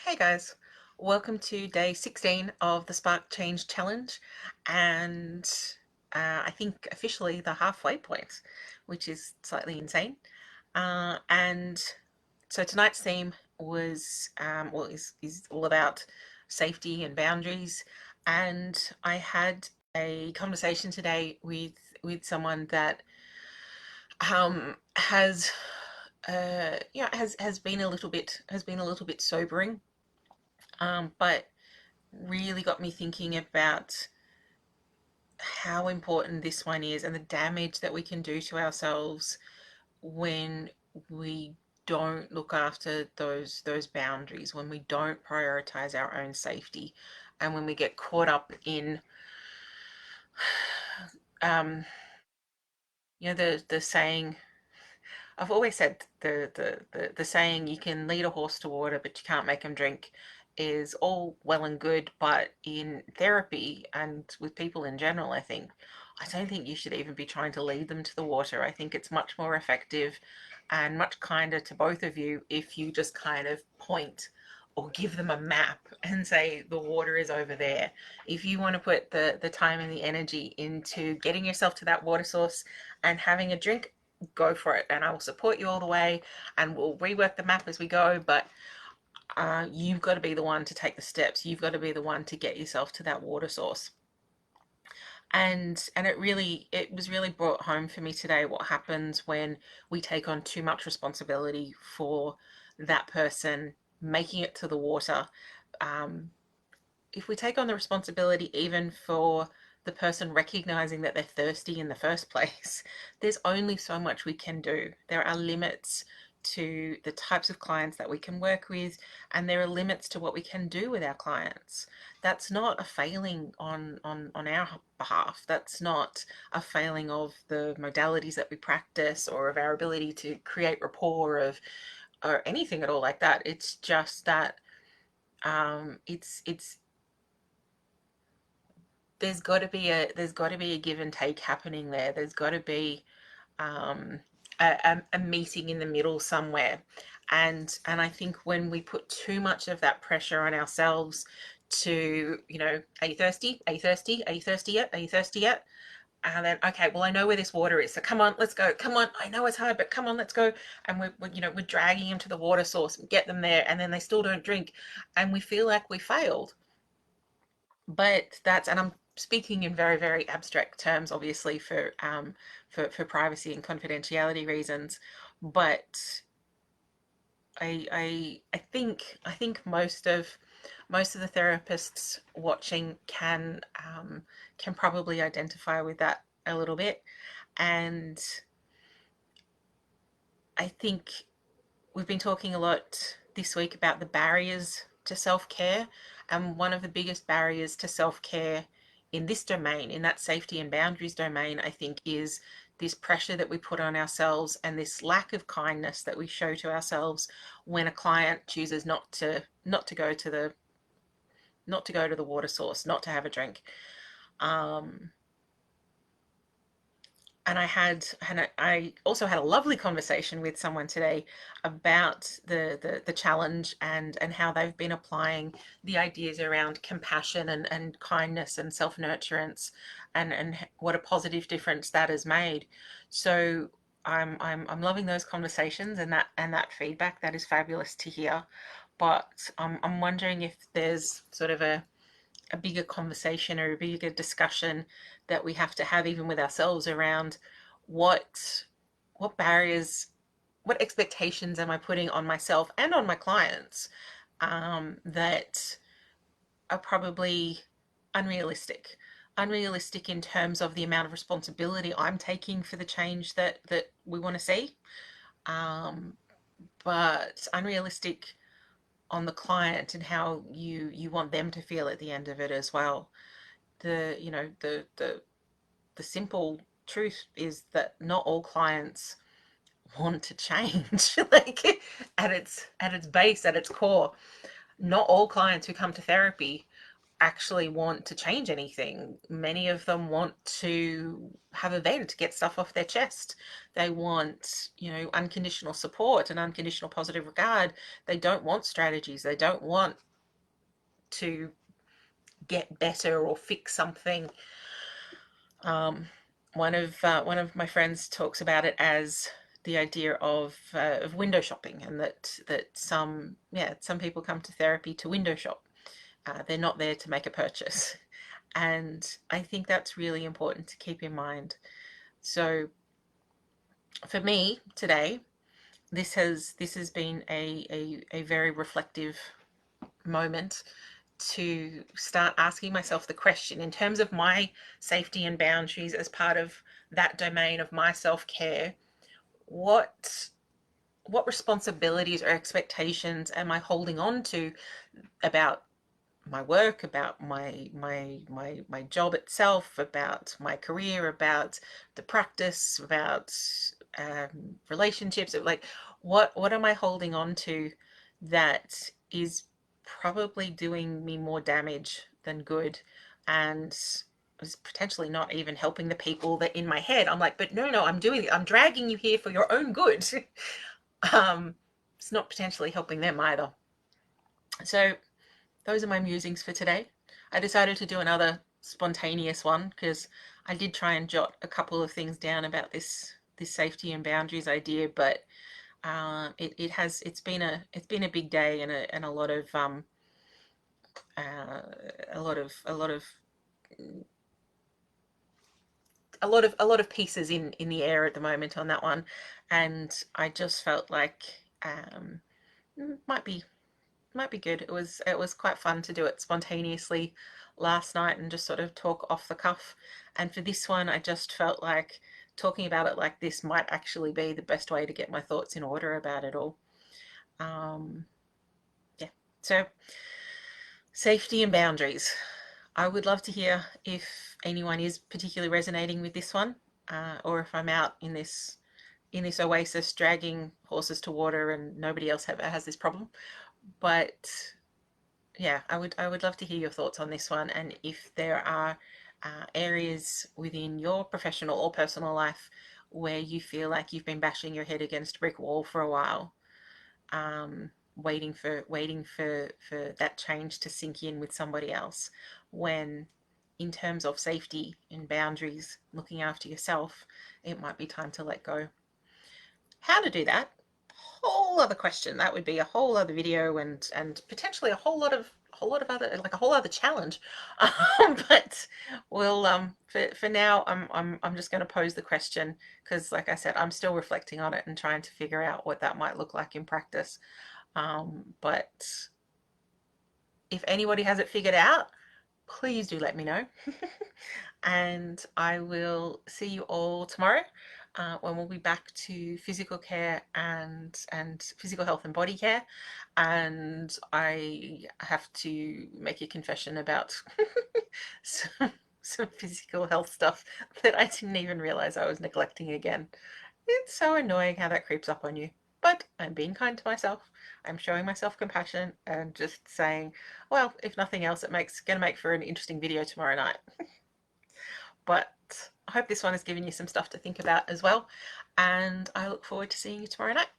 Hey guys, welcome to day 16 of the Spark Change Challenge, and I think officially the halfway point, which is slightly insane. And so tonight's theme was, is all about safety and boundaries. And I had a conversation today with someone that has has been a little bit sobering, but really got me thinking about how important this one is and the damage that we can do to ourselves when we don't look after those boundaries, when we don't prioritize our own safety, and when we get caught up in um, the saying. I've always said the saying, you can lead a horse to water but you can't make him drink, is all well and good, but in therapy and with people in general, I don't think you should even be trying to lead them to the water. I think it's much more effective and much kinder to both of you if you just kind of point or give them a map and say the water is over there. If you want to put the time and the energy into getting yourself to that water source and having a drink, go for it, and I will support you all the way, and we'll rework the map as we go. But you've got to be the one to take the steps. You've got to be the one to get yourself to that water source. And it was really brought home for me today what happens when we take on too much responsibility for that person making it to the water. um, if we take on the responsibility even for the person recognizing that they're thirsty in the first place, there's only so much we can do. There are limits to the types of clients that we can work with, and there are limits to what we can do with our clients. That's not a failing on our behalf. That's not a failing of the modalities that we practice or of our ability to create rapport or anything at all like that. It's just that it's there's got to be a give and take happening there. There's got to be um, a meeting in the middle somewhere. And I think when we put too much of that pressure on ourselves to, are you thirsty? Are you thirsty? Are you thirsty yet? Are you thirsty yet? And then, okay, well, I know where this water is, so come on, let's go. Come on, I know it's hard, but come on, let's go. And we're dragging them to the water source and get them there, and then they still don't drink, and we feel like we failed. But and I'm speaking in very, very abstract terms, obviously for privacy and confidentiality reasons. But I think most of the therapists watching can probably identify with that a little bit. And I think we've been talking a lot this week about the barriers to self care. And one of the biggest barriers to self care in this domain, in that safety and boundaries domain, I think, is this pressure that we put on ourselves and this lack of kindness that we show to ourselves when a client chooses not to go to the water source, not to have a drink. Um, and I also had a lovely conversation with someone today about the challenge and how they've been applying the ideas around compassion and kindness and self-nurturance and what a positive difference that has made. So I'm loving those conversations and that feedback. That is fabulous to hear. But I'm wondering if there's sort of a bigger conversation or a bigger discussion that we have to have even with ourselves around what what barriers, what expectations am I putting on myself and on my clients, that are probably unrealistic. Unrealistic in terms of the amount of responsibility I'm taking for the change that we want to see, um, but unrealistic on the client and how you want them to feel at the end of it as well. The simple truth is that not all clients want to change. Like, at its base, at its core, not all clients who come to therapy actually want to change anything. Many of them want to have a vent, to get stuff off their chest. They want, unconditional support and unconditional positive regard. They don't want strategies. They don't want to get better or fix something. Um, one of my friends talks about it as the idea of window shopping, and that some people come to therapy to window shop. They're not there to make a purchase. And I think that's really important to keep in mind. So for me today, this has been a very reflective moment to start asking myself the question, in terms of my safety and boundaries as part of that domain of my self-care, what what responsibilities or expectations am I holding on to about my work, about my job itself, about my career, about the practice, about relationships. Like, what am I holding on to that is probably doing me more damage than good, and is potentially not even helping the people that in my head I'm like, but no, I'm dragging you here for your own good. um, it's not potentially helping them either. So those are my musings for today. I decided to do another spontaneous one because I did try and jot a couple of things down about this safety and boundaries idea, but it's been a big day, and uh, a lot of a lot of a lot of pieces in the air at the moment on that one, and I just felt like might be might be good. It was quite fun to do it spontaneously last night and just sort of talk off the cuff. And for this one, I just felt like talking about it like this might actually be the best way to get my thoughts in order about it all. Um, yeah. So safety and boundaries. I would love to hear if anyone is particularly resonating with this one, or if I'm out in this oasis dragging horses to water and nobody else has this problem. But yeah, I would love to hear your thoughts on this one, and if there are areas within your professional or personal life where you feel like you've been bashing your head against a brick wall for a while, waiting for that change to sink in with somebody else, when in terms of safety and boundaries, looking after yourself, it might be time to let go. How to do that, whole other question. That would be a whole other video, and potentially a whole lot of other, like a whole other challenge. But we'll for now, I'm just going to pose the question, because like I said, I'm still reflecting on it and trying to figure out what that might look like in practice. But if anybody has it figured out, please do let me know. And I will see you all tomorrow, when we'll be back to physical care and physical health and body care. And I have to make a confession about some physical health stuff that I didn't even realize I was neglecting again. It's so annoying how that creeps up on you. But I'm being kind to myself. I'm showing myself compassion and just saying, well, if nothing else, it's going to make for an interesting video tomorrow night. But I hope this one has given you some stuff to think about as well. And I look forward to seeing you tomorrow night.